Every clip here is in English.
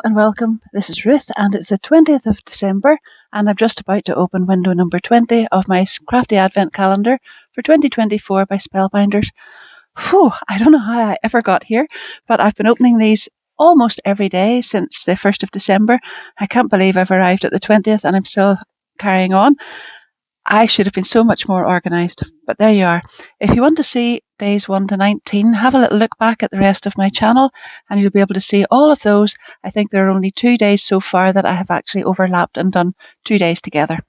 and welcome. This is Ruth and it's the 20th of December and I'm just about to open window number 20 of my crafty advent calendar for 2024 by Spellbinders. Whew, I don't know how I ever got here, but I've been opening these almost every day since the 1st of December. I can't believe I've arrived at the 20th and I'm still carrying on. I should have been so much more organised, but there you are. If you want to see days 1 to 19, have a little look back at the rest of my channel and you'll be able to see all of those. I think there are only 2 days so far that I have actually overlapped and done 2 days together.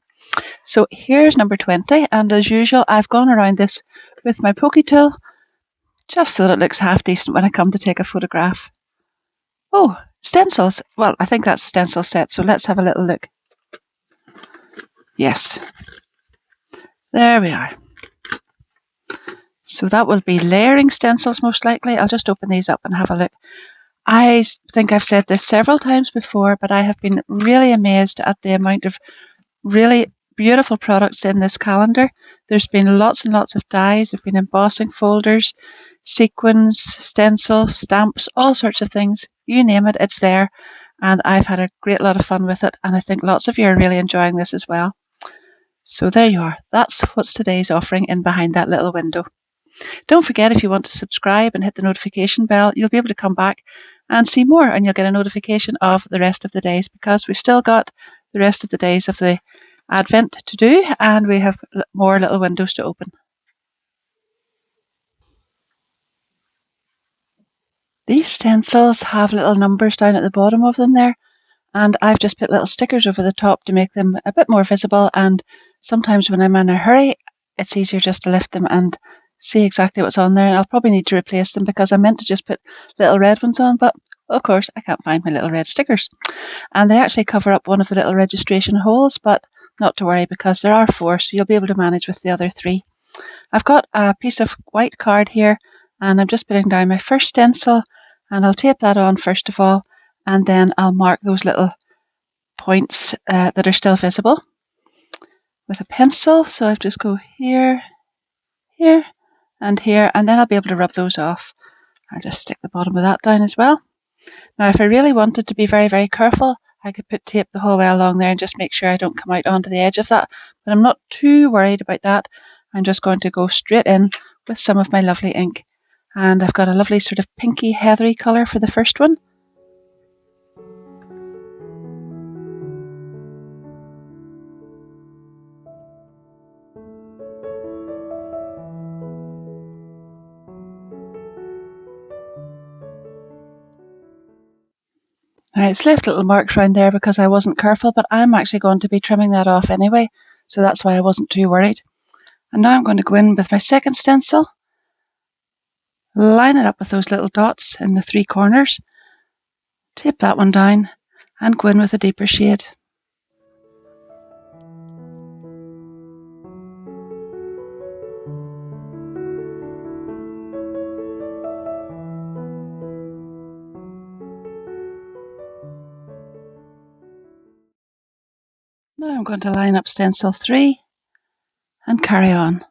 So here's number 20, and as usual, I've gone around this with my pokey tool just so that it looks half decent when I come to take a photograph. Oh, stencils. Well, I think that's a stencil set, so let's have a little look. Yes. There we are. So that will be layering stencils most likely. I'll just open these up and have a look. I think I've said this several times before, but I have been really amazed at the amount of really beautiful products in this calendar. There's been lots and lots of dies. There've been embossing folders, sequins, stencils, stamps, all sorts of things. You name it, it's there. And I've had a great lot of fun with it. And I think lots of you are really enjoying this as well. So there you are. That's what's today's offering in behind that little window. Don't forget, if you want to subscribe and hit the notification bell, you'll be able to come back and see more, and you'll get a notification of the rest of the days, because we've still got the rest of the days of the Advent to do and we have more little windows to open. These stencils have little numbers down at the bottom of them there, and I've just put little stickers over the top to make them a bit more visible, and sometimes when I'm in a hurry it's easier just to lift them and see exactly what's on there. And I'll probably need to replace them because I meant to just put little red ones on, but of course I can't find my little red stickers, and they actually cover up one of the little registration holes, but not to worry because there are 4, so you'll be able to manage with the other 3. I've got a piece of white card here and I'm just putting down my first stencil, and I'll tape that on first of all, and then I'll mark those little points that are still visible with a pencil. So I've just go here, here and here, and then I'll be able to rub those off. I'll just stick the bottom of that down as well. Now if I really wanted to be very, very careful, I could put tape the whole way along there and just make sure I don't come out onto the edge of that, but I'm not too worried about that. I'm just going to go straight in with some of my lovely ink, and I've got a lovely sort of pinky heathery colour for the first one. Now it's left little marks around there because I wasn't careful, but I'm actually going to be trimming that off anyway, so that's why I wasn't too worried. And now I'm going to go in with my second stencil, line it up with those little dots in the 3 corners, tape that one down and go in with a deeper shade. Now I'm going to line up stencil 3 and carry on.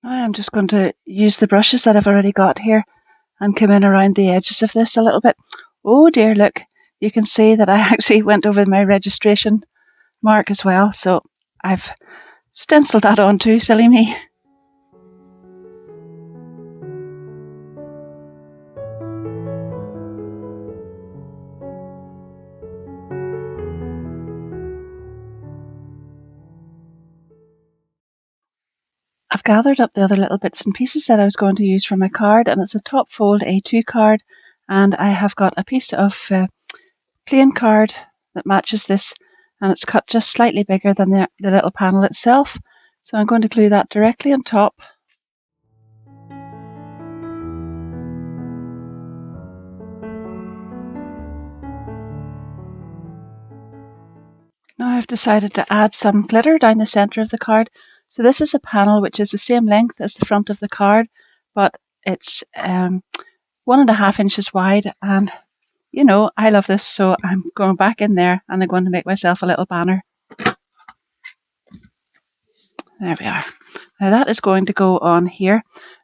Now I'm just going to use the brushes that I've already got here and come in around the edges of this a little bit. Oh dear, look, you can see that I actually went over my registration mark as well, so I've stenciled that on too, silly me. I've gathered up the other little bits and pieces that I was going to use for my card, and it's a top fold A2 card, and I have got a piece of plain card that matches this, and it's cut just slightly bigger than the little panel itself, so I'm going to glue that directly on top. Now I've decided to add some glitter down the centre of the card. So this is a panel which is the same length as the front of the card, but it's 1.5 inches wide, and you know, I love this, so I'm going back in there and I'm going to make myself a little banner. There we are. Now that is going to go on here.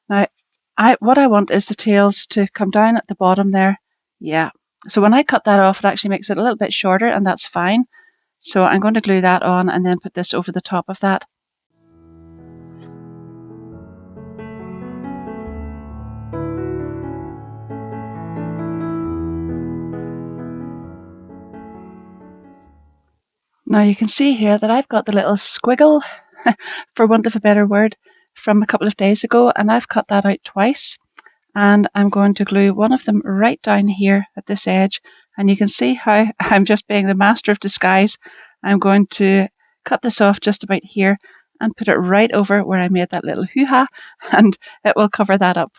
Now, what I want is the tails to come down at the bottom there. Yeah. So when I cut that off, it actually makes it a little bit shorter, and that's fine. So I'm going to glue that on and then put this over the top of that. Now you can see here that I've got the little squiggle, for want of a better word, from a couple of days ago, and I've cut that out twice. And I'm going to glue one of them right down here at this edge. And you can see how I'm just being the master of disguise. I'm going to cut this off just about here and put it right over where I made that little hoo-ha, and it will cover that up.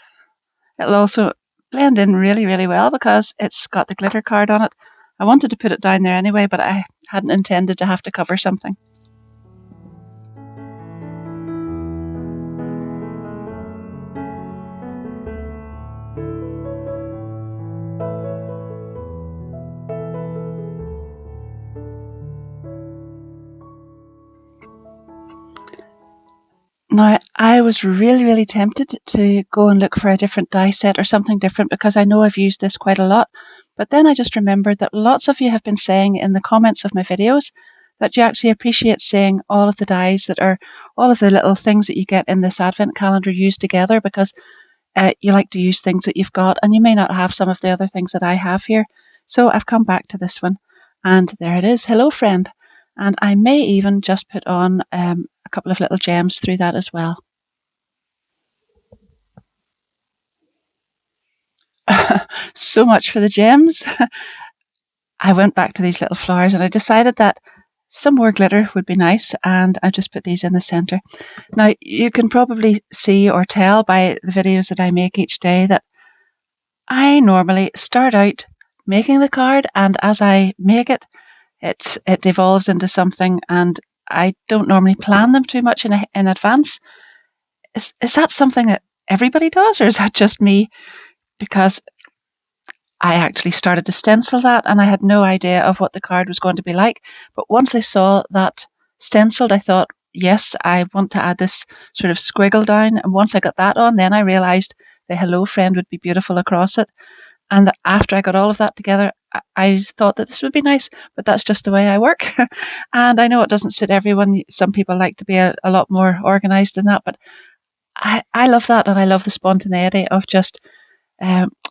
It'll also blend in really, really well because it's got the glitter card on it. I wanted to put it down there anyway, but I hadn't intended to have to cover something. Now, I was really, really tempted to go and look for a different die set or something different because I know I've used this quite a lot. But then I just remembered that lots of you have been saying in the comments of my videos that you actually appreciate seeing all of the dies that are all of the little things that you get in this advent calendar used together because you like to use things that you've got and you may not have some of the other things that I have here. So I've come back to this one and there it is. Hello, friend. And I may even just put on a couple of little gems through that as well. So much for the gems. I went back to these little flowers and I decided that some more glitter would be nice, and I just put these in the centre. Now, you can probably see or tell by the videos that I make each day that I normally start out making the card, and as I make it, it devolves into something, and I don't normally plan them too much in advance. Is that something that everybody does, or is that just me? Because I actually started to stencil that and I had no idea of what the card was going to be like. But once I saw that stenciled, I thought, yes, I want to add this sort of squiggle down. And once I got that on, then I realised the hello friend would be beautiful across it. And after I got all of that together, I thought that this would be nice, but that's just the way I work. And I know it doesn't suit everyone. Some people like to be a lot more organised than that, but I love that, and I love the spontaneity of just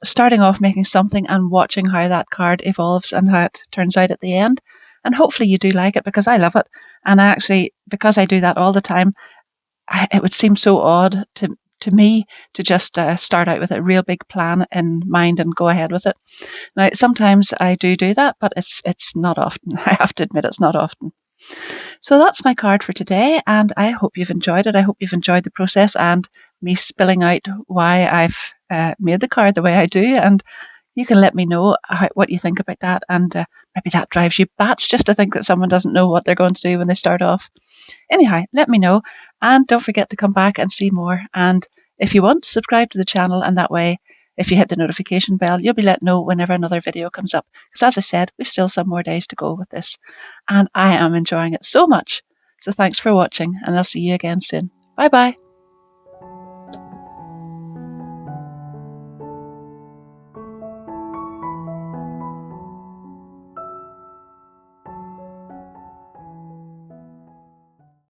starting off making something and watching how that card evolves and how it turns out at the end. And hopefully you do like it because I love it. And I actually, because I do that all the time, it would seem so odd to me to just start out with a real big plan in mind and go ahead with it. Now, sometimes I do that, but it's not often. I have to admit, it's not often. So that's my card for today, and I hope you've enjoyed it. I hope you've enjoyed the process and me spilling out why I've made the card the way I do, and you can let me know what you think about that, and maybe that drives you bats just to think that someone doesn't know what they're going to do when they start off. Anyhow, let me know, and don't forget to come back and see more, and if you want, subscribe to the channel, and that way, if you hit the notification bell, you'll be let know whenever another video comes up. Because as I said, we've still some more days to go with this. And I am enjoying it so much. So thanks for watching, and I'll see you again soon. Bye bye.